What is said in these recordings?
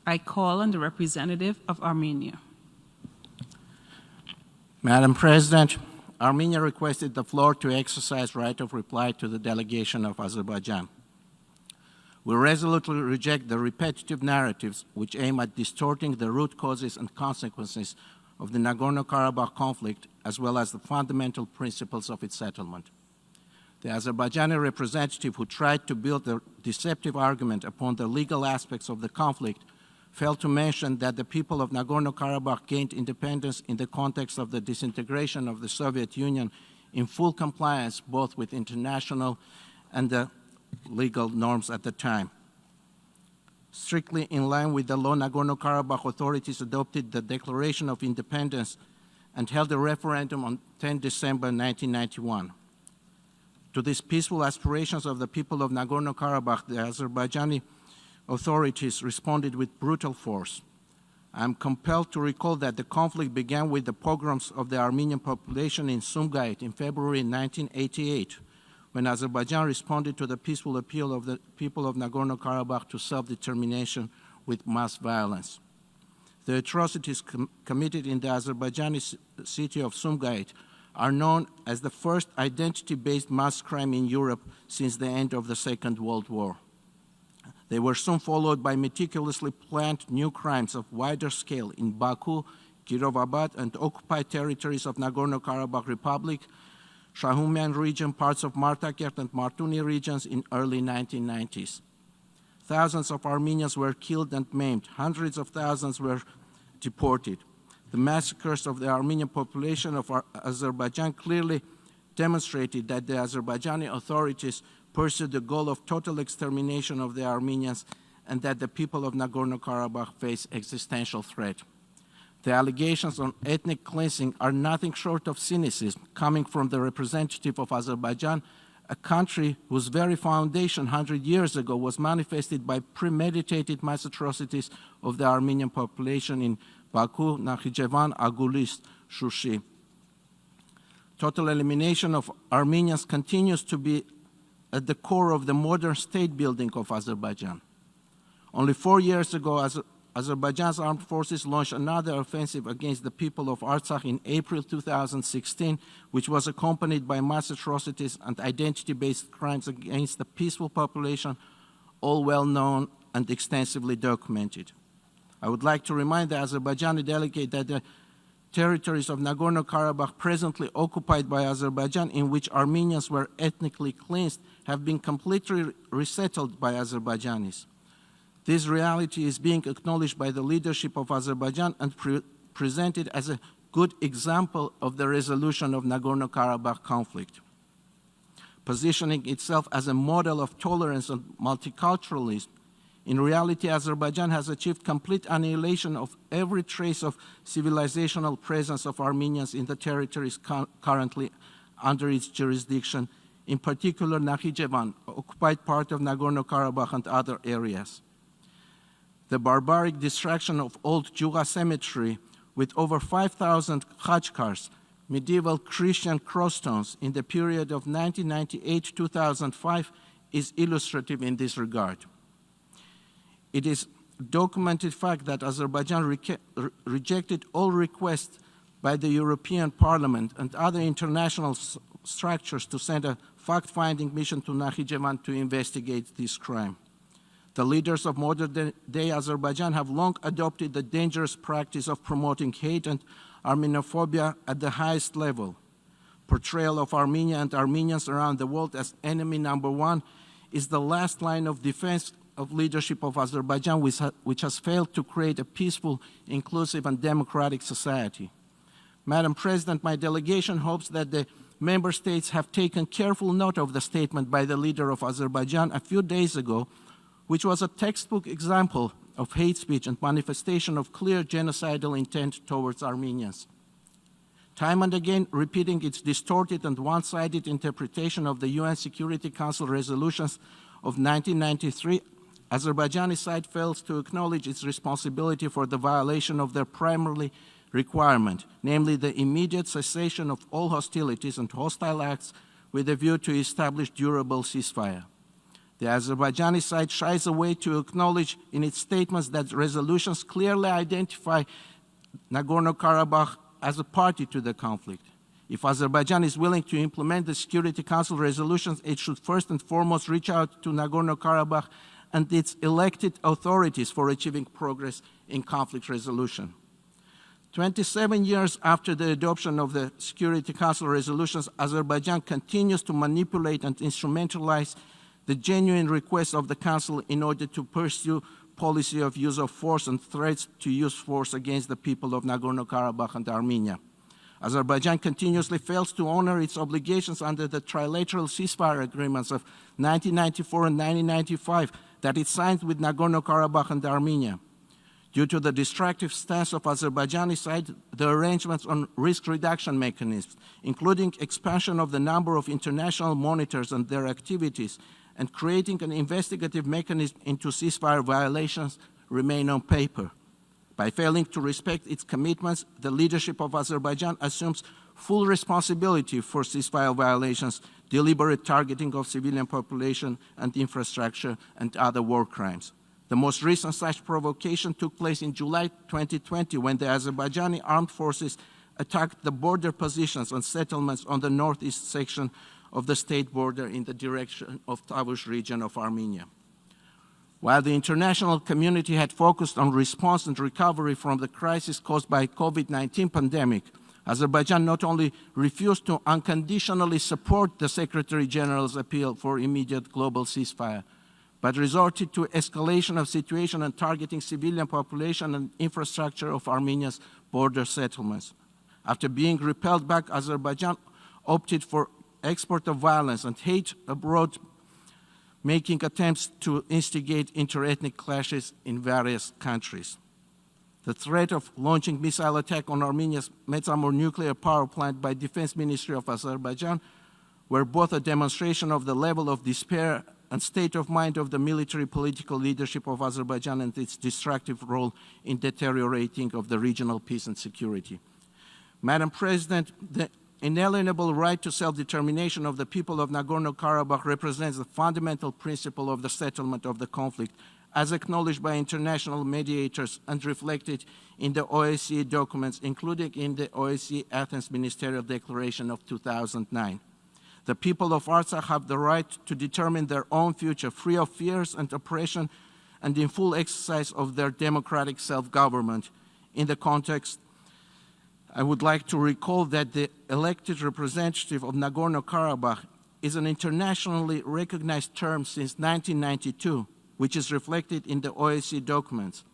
I call on the representative of Armenia. Madam President, Armenia requested the floor to exercise right of reply to the delegation of Azerbaijan. We resolutely reject the repetitive narratives which aim at distorting the root causes and consequences of the Nagorno-Karabakh conflict, as well as the fundamental principles of its settlement. The Azerbaijani representative who tried to build a deceptive argument upon the legal aspects of the conflict failed to mention that the people of Nagorno-Karabakh gained independence in the context of the disintegration of the Soviet Union in full compliance both with international and the legal norms at the time. Strictly in line with the law, Nagorno-Karabakh authorities adopted the Declaration of Independence and held a referendum on 10 December 1991. To these peaceful aspirations of the people of Nagorno-Karabakh, the Azerbaijani authorities responded with brutal force. I am compelled to recall that the conflict began with the pogroms of the Armenian population in Sumgait in February 1988, when Azerbaijan responded to the peaceful appeal of the people of Nagorno-Karabakh to self-determination with mass violence. The atrocities committed in the Azerbaijani city of Sumgait are known as the first identity-based mass crime in Europe since the end of the Second World War. They were soon followed by meticulously planned new crimes of wider scale in Baku, Kirovabad, and occupied territories of Nagorno-Karabakh Republic, Shahumian region, parts of Martakert and Martuni regions in early 1990s. Thousands of Armenians were killed and maimed. Hundreds of thousands were deported. The massacres of the Armenian population of Azerbaijan clearly demonstrated that the Azerbaijani authorities pursued the goal of total extermination of the Armenians and that the people of Nagorno-Karabakh face existential threat. The allegations on ethnic cleansing are nothing short of cynicism coming from the representative of Azerbaijan, a country whose very foundation 100 years ago was manifested by premeditated mass atrocities of the Armenian population in Baku, Nakhichevan, Agulist, Shushi. Total elimination of Armenians continues to be at the core of the modern state building of Azerbaijan. Only 4 years ago, Azerbaijan's armed forces launched another offensive against the people of Artsakh in April 2016, which was accompanied by mass atrocities and identity-based crimes against the peaceful population, all well known and extensively documented. I would like to remind the Azerbaijani delegate that the territories of Nagorno-Karabakh presently occupied by Azerbaijan, in which Armenians were ethnically cleansed, have been completely resettled by Azerbaijanis. This reality is being acknowledged by the leadership of Azerbaijan and presented as a good example of the resolution of Nagorno-Karabakh conflict. Positioning itself as a model of tolerance and multiculturalism, in reality, Azerbaijan has achieved complete annihilation of every trace of civilizational presence of Armenians in the territories currently under its jurisdiction, in particular Nakhichevan, occupied part of Nagorno-Karabakh and other areas. The barbaric destruction of old Juga cemetery with over 5,000 khachkars, medieval Christian crossstones in the period of 1998-2005 is illustrative in this regard. It is a documented fact that Azerbaijan rejected all requests by the European Parliament and other international structures to send a fact-finding mission to Nakhichevan to investigate this crime. The leaders of modern-day Azerbaijan have long adopted the dangerous practice of promoting hate and Armenophobia at the highest level. Portrayal of Armenia and Armenians around the world as enemy number one is the last line of defense of leadership of Azerbaijan, which has failed to create a peaceful, inclusive, and democratic society. Madam President, my delegation hopes that the member states have taken careful note of the statement by the leader of Azerbaijan a few days ago, which was a textbook example of hate speech and manifestation of clear genocidal intent towards Armenians. Time and again, repeating its distorted and one-sided interpretation of the UN Security Council resolutions of 1993, Azerbaijani side fails to acknowledge its responsibility for the violation of their primary requirement, namely the immediate cessation of all hostilities and hostile acts with a view to establish durable ceasefire. The Azerbaijani side shies away to acknowledge in its statements that resolutions clearly identify Nagorno-Karabakh as a party to the conflict. If Azerbaijan is willing to implement the Security Council resolutions, it should first and foremost reach out to Nagorno-Karabakh and its elected authorities for achieving progress in conflict resolution. 27 years after the adoption of the Security Council resolutions, Azerbaijan continues to manipulate and instrumentalize the genuine requests of the Council in order to pursue policy of use of force and threats to use force against the people of Nagorno-Karabakh and Armenia. Azerbaijan continuously fails to honor its obligations under the trilateral ceasefire agreements of 1994 and 1995 that it signed with Nagorno-Karabakh and Armenia. Due to the destructive stance of Azerbaijani side, the arrangements on risk reduction mechanisms, including expansion of the number of international monitors and their activities, and creating an investigative mechanism into ceasefire violations, remain on paper. By failing to respect its commitments, the leadership of Azerbaijan assumes full responsibility for ceasefire violations, deliberate targeting of civilian population and infrastructure, and other war crimes. The most recent such provocation took place in July 2020 when the Azerbaijani armed forces attacked the border positions and settlements on the northeast section of the state border in the direction of Tavush region of Armenia. While the international community had focused on response and recovery from the crisis caused by COVID-19 pandemic, Azerbaijan not only refused to unconditionally support the Secretary General's appeal for immediate global ceasefire, but resorted to escalation of situation and targeting civilian population and infrastructure of Armenia's border settlements. After being repelled back, Azerbaijan opted for export of violence and hate abroad, making attempts to instigate interethnic clashes in various countries. The threat of launching missile attack on Armenia's Metsamor nuclear power plant by Defense Ministry of Azerbaijan were both a demonstration of the level of despair and state of mind of the military political leadership of Azerbaijan and its destructive role in deteriorating of the regional peace and security. Madam President, the inalienable right to self-determination of the people of Nagorno-Karabakh represents the fundamental principle of the settlement of the conflict, as acknowledged by international mediators and reflected in the OSCE documents, including in the OSCE Athens Ministerial Declaration of 2009. The people of Artsakh have the right to determine their own future, free of fears and oppression, and in full exercise of their democratic self-government. In the context, I would like to recall that the elected representative of Nagorno-Karabakh is an internationally recognized term since 1992, which is reflected in the OSCE documents.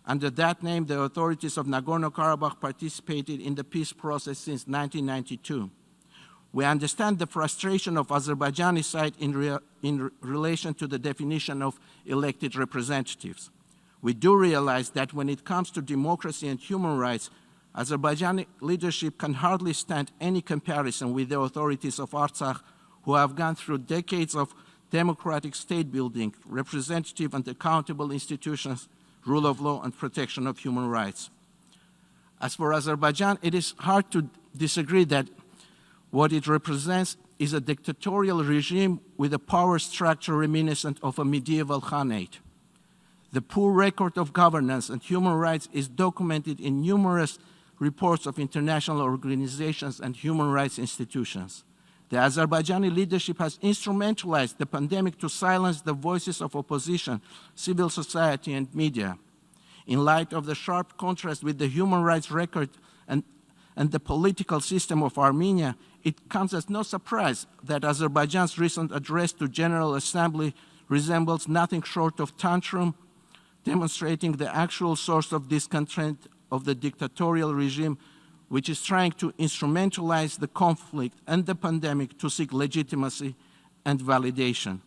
Under that name, the authorities of Nagorno-Karabakh participated in the peace process since 1992. We understand the frustration of Azerbaijani side in relation to the definition of elected representatives. We do realize that when it comes to democracy and human rights, Azerbaijani leadership can hardly stand any comparison with the authorities of Artsakh, who have gone through decades of democratic state building, representative and accountable institutions, rule of law, and protection of human rights. As for Azerbaijan, it is hard to disagree that what it represents is a dictatorial regime with a power structure reminiscent of a medieval khanate. The poor record of governance and human rights is documented in numerous reports of international organizations and human rights institutions. The Azerbaijani leadership has instrumentalized the pandemic to silence the voices of opposition, civil society, and media. In light of the sharp contrast with the human rights record and the political system of Armenia, it comes as no surprise that Azerbaijan's recent address to General Assembly resembles nothing short of tantrum, demonstrating the actual source of discontent of the dictatorial regime, which is trying to instrumentalize the conflict and the pandemic to seek legitimacy and validation.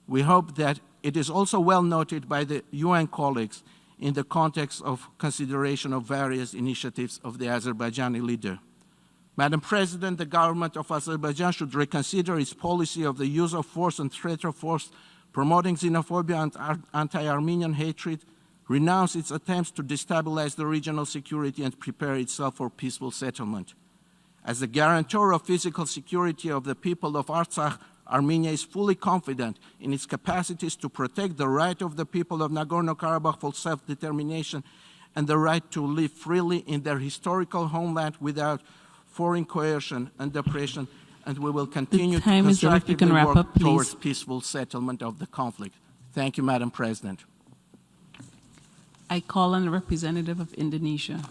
We hope that it is also well noted by the UN colleagues in the context of consideration of various initiatives of the Azerbaijani leader. Madam President, the government of Azerbaijan should reconsider its policy of the use of force and threat of force, promoting xenophobia and anti-Armenian hatred, renounce its attempts to destabilize the regional security, and prepare itself for peaceful settlement. As the guarantor of physical security of the people of Artsakh, Armenia is fully confident in its capacities to protect the right of the people of Nagorno-Karabakh for self-determination and the right to live freely in their historical homeland without foreign coercion and oppression, and we will continue to constructively work towards peaceful settlement of the conflict. Thank you, Madam President. I call on the representative of Indonesia.